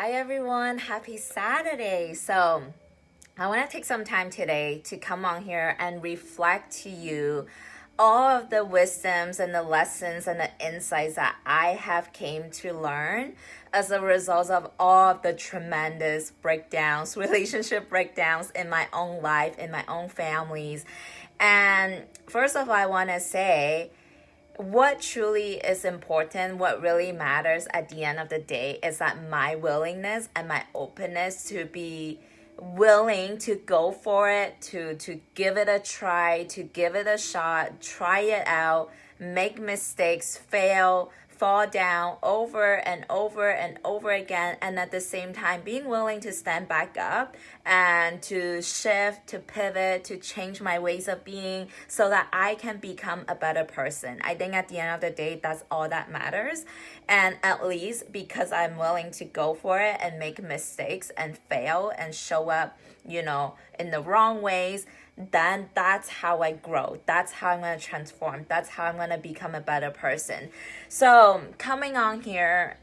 Hi everyone, happy Saturday. So, I want to take some time today to come on here and reflect to you all of the wisdoms and the lessons and the insights that I have came to learn as a result of all of the tremendous breakdowns, relationship breakdowns in my own life, in my own families. And first of all, I want to say what truly is important, what really matters at the end of the day is that my willingness and my openness to be willing to go for it, to give it a try, to give it a shot, try it out, make mistakes, fail, fall down over and over and over again, and at the same time being willing to stand back up and to shift, to pivot, to change my ways of being so that I can become a better person. I think at the end of the day, that's all that matters. And at least because I'm willing to go for it and make mistakes and fail and show up, in the wrong ways, then that's how I grow. That's how I'm going to transform. That's how I'm going to become a better person. So, coming on here,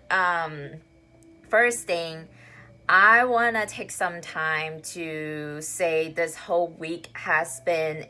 first thing, I want to take some time to say this whole week has been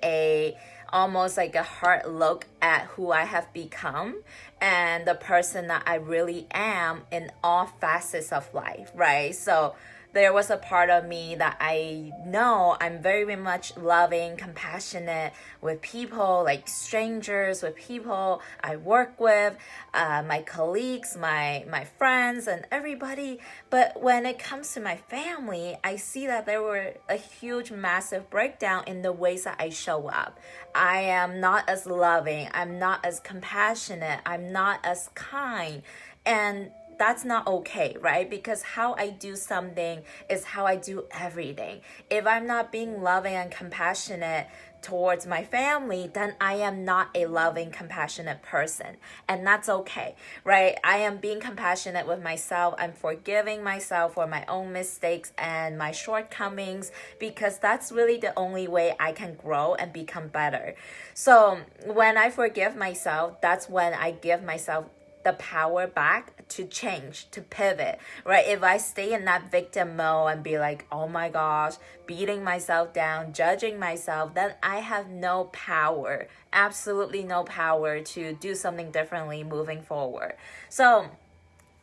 almost like a hard look at who I have become and the person that I really am in all facets of life, right? So there was a part of me that I know I'm very much loving, compassionate with people, like strangers, with people I work with, my colleagues, my friends, and everybody. But when it comes to my family, I see that there were a huge, massive breakdown in the ways that I show up. I am not as loving. I'm not as compassionate. I'm not as kind. And that's not okay, right? Because how I do something is how I do everything. If I'm not being loving and compassionate towards my family, then I am not a loving, compassionate person. And that's okay, right? I am being compassionate with myself. I'm forgiving myself for my own mistakes and my shortcomings because that's really the only way I can grow and become better. So when I forgive myself, that's when I give myself the power back to change, to pivot, right? If I stay in that victim mode and be like, oh my gosh, beating myself down, judging myself, then I have no power, absolutely no power to do something differently moving forward. So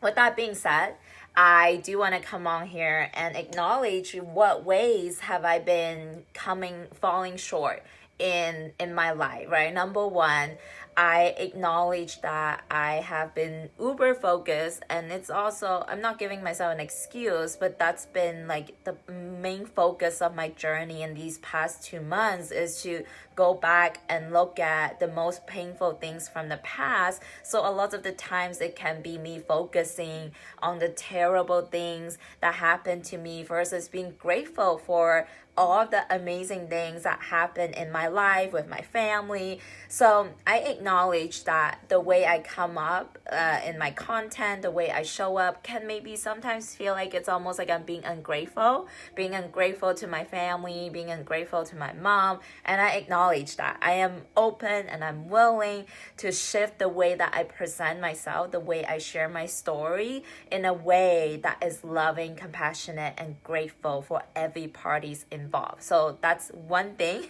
with that being said, I do want to come on here and acknowledge what ways have I been falling short in my life, right? Number one, I acknowledge that I have been uber focused, and it's also, I'm not giving myself an excuse, but that's been like the main focus of my journey in these past 2 months is to go back and look at the most painful things from the past. So a lot of the times it can be me focusing on the terrible things that happened to me versus being grateful for all of the amazing things that happen in my life with my family. So I acknowledge that the way I come up in my content, the way I show up can maybe sometimes feel like it's almost like I'm being ungrateful to my family, being ungrateful to my mom. And I acknowledge that. I am open and I'm willing to shift the way that I present myself, the way I share my story in a way that is loving, compassionate, and grateful for every party's involved. So that's one thing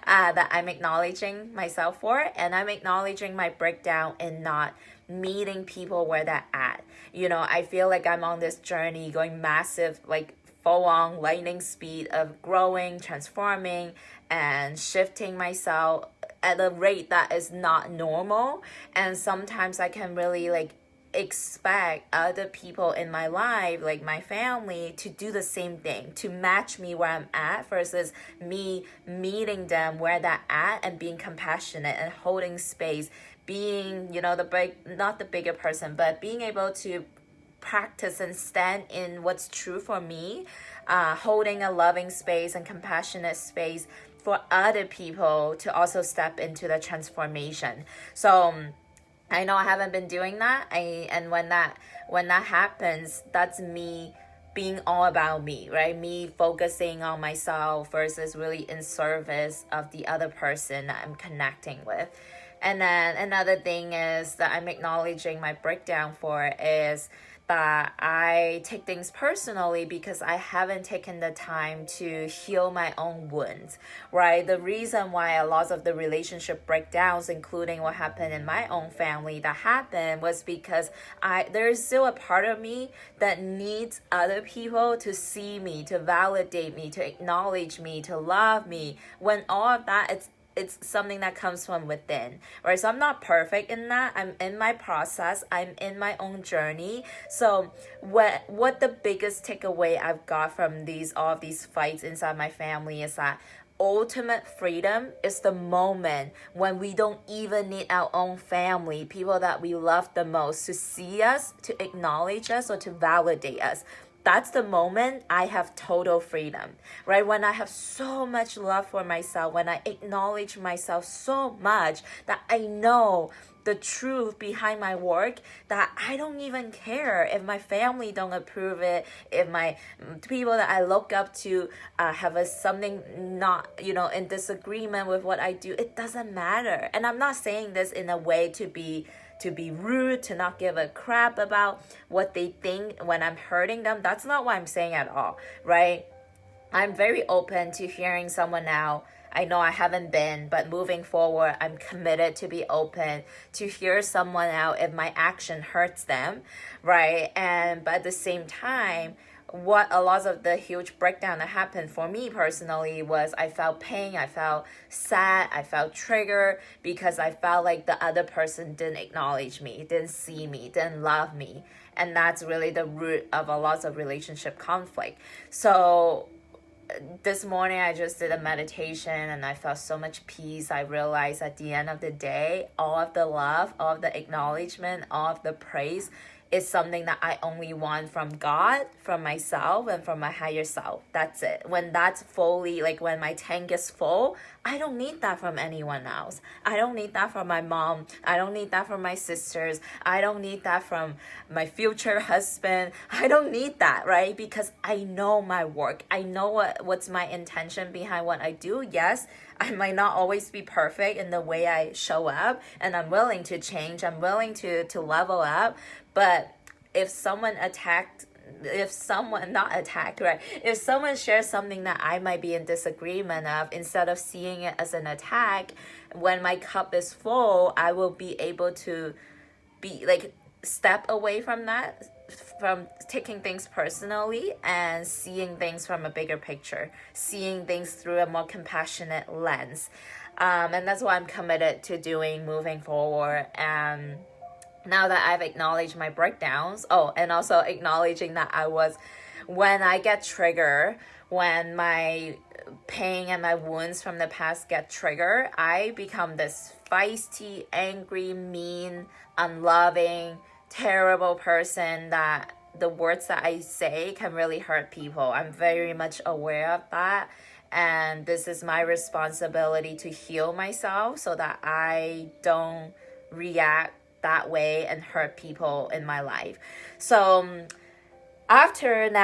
that I'm acknowledging myself for, and I'm acknowledging my breakdown in not meeting people where they're at. I feel like I'm on this journey going massive, like full on lightning speed of growing, transforming, and shifting myself at a rate that is not normal. And sometimes I can really expect other people in my life, like my family, to do the same thing, to match me where I'm at versus me meeting them where they're at and being compassionate and holding space, being, not the bigger person, but being able to practice and stand in what's true for me, holding a loving space and compassionate space for other people to also step into the transformation. So I know I haven't been doing that. And when that happens, that's me being all about me, right? Me focusing on myself versus really in service of the other person that I'm connecting with. And then another thing is that I'm acknowledging my breakdown for is that I take things personally because I haven't taken the time to heal my own wounds, right? The reason why a lot of the relationship breakdowns, including what happened in my own family that happened, was because there's still a part of me that needs other people to see me, to validate me, to acknowledge me, to love me, when all of that, it's something that comes from within, right? So I'm not perfect in that. I'm in my process. I'm in my own journey. So what the biggest takeaway I've got from all of these fights inside my family is that ultimate freedom is the moment when we don't even need our own family, people that we love the most, to see us, to acknowledge us, or to validate us. That's the moment I have total freedom, right? When I have so much love for myself, when I acknowledge myself so much that I know the truth behind my work, that I don't even care if my family don't approve it, if my people that I look up to have something not, in disagreement with what I do. It doesn't matter. And I'm not saying this in a way to be rude, to not give a crap about what they think when I'm hurting them. That's not what I'm saying at all, right? I'm very open to hearing someone out. I know I haven't been, but moving forward, I'm committed to be open to hear someone out if my action hurts them, right? But at the same time, what a lot of the huge breakdown that happened for me personally was I felt pain, I felt sad, I felt triggered because I felt like the other person didn't acknowledge me, didn't see me, didn't love me. And that's really the root of a lot of relationship conflict. So this morning I just did a meditation and I felt so much peace. I realized at the end of the day, all of the love, all of the acknowledgement, all of the praise is something that I only want from God, from myself, and from my higher self. That's it. When that's fully, like when my tank is full, I don't need that from anyone else. I don't need that from my mom. I don't need that from my sisters. I don't need that from my future husband. I don't need that, right? Because I know my work. I know what's my intention behind what I do. Yes, I might not always be perfect in the way I show up, and I'm willing to change. I'm willing to level up. But if someone if someone shares something that I might be in disagreement of, instead of seeing it as an attack, when my cup is full, I will be able to be like step away from that, from taking things personally and seeing things from a bigger picture, seeing things through a more compassionate lens. And that's what I'm committed to doing moving forward. And now that I've acknowledged my breakdowns, and also acknowledging that when I get triggered, when my pain and my wounds from the past get triggered, I become this feisty, angry, mean, unloving, terrible person that the words that I say can really hurt people. I'm very much aware of that. And this is my responsibility to heal myself so that I don't react that way and hurt people in my life. So now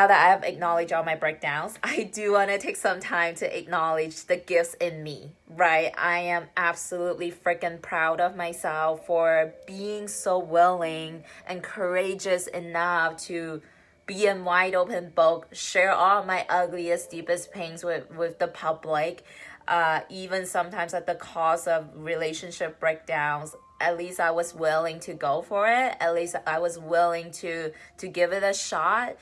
that I have acknowledged all my breakdowns, I do want to take some time to acknowledge the gifts in me, right? I am absolutely freaking proud of myself for being so willing and courageous enough to be in wide open book, share all my ugliest, deepest pains with the public, even sometimes at the cost of relationship breakdowns. At least I was willing to go for it. At least I was willing to give it a shot,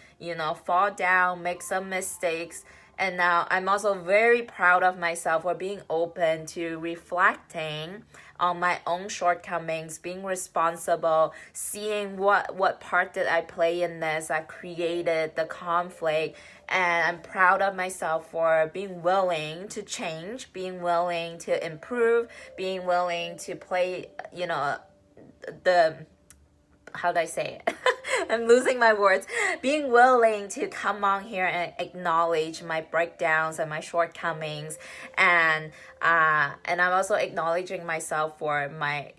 fall down, make some mistakes. And now I'm also very proud of myself for being open to reflecting on my own shortcomings, being responsible, seeing what part did I play in this that created the conflict. And I'm proud of myself for being willing to change, being willing to improve, being willing to play, how do I say it? I'm losing my words. Being willing to come on here and acknowledge my breakdowns and my shortcomings, and I'm also acknowledging myself for my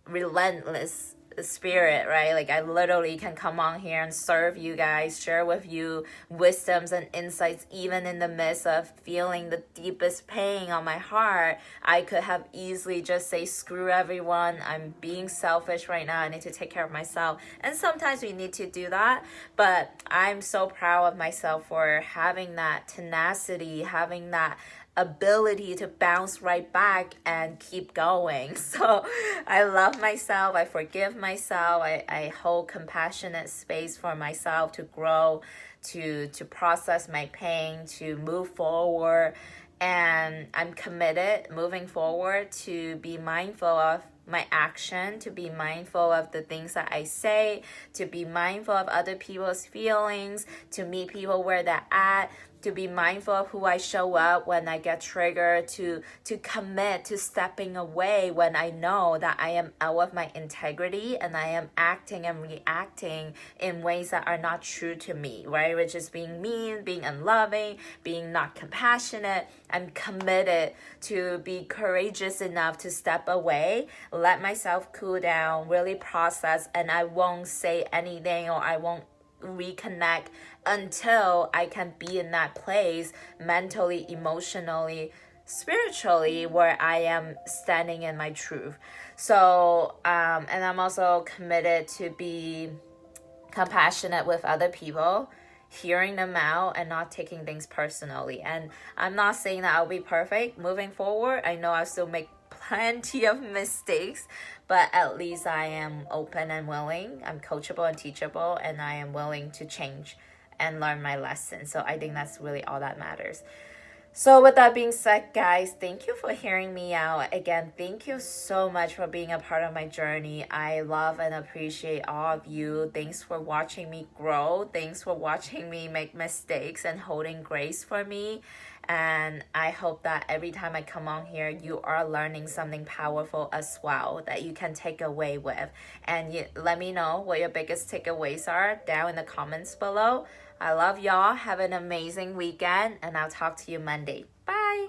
relentless spirit, right? Like I literally can come on here and serve you guys, share with you wisdoms and insights, even in the midst of feeling the deepest pain on my heart. I could have easily just say, screw everyone, I'm being selfish right now, I need to take care of myself. And sometimes we need to do that, but I'm so proud of myself for having that tenacity, having that ability to bounce right back and keep going. So I love myself. I forgive myself. I hold compassionate space for myself to grow, to process my pain, to move forward. And I'm committed moving forward to be mindful of my action, to be mindful of the things that I say, to be mindful of other people's feelings, to meet people where they're at, to be mindful of who I show up when I get triggered, to commit to stepping away when I know that I am out of my integrity and I am acting and reacting in ways that are not true to me, right? Which is being mean, being unloving, being not compassionate. I'm committed to be courageous enough to step away, let myself cool down, really process, and I won't say anything or I won't reconnect until I can be in that place mentally, emotionally, spiritually, where I am standing in my truth. So, and I'm also committed to be compassionate with other people, hearing them out and not taking things personally. And I'm not saying that I'll be perfect moving forward. I know I'll still make plenty of mistakes, but at least I am open and willing. I'm coachable and teachable, and I am willing to change and learn my lessons. So I think that's really all that matters. So with that being said, guys, thank you for hearing me out. Again, thank you so much for being a part of my journey. I love and appreciate all of you. Thanks for watching me grow. Thanks for watching me make mistakes and holding grace for me. And I hope that every time I come on here, you are learning something powerful as well that you can take away with. And let me know what your biggest takeaways are down in the comments below. I love y'all. Have an amazing weekend, and I'll talk to you Monday. Bye.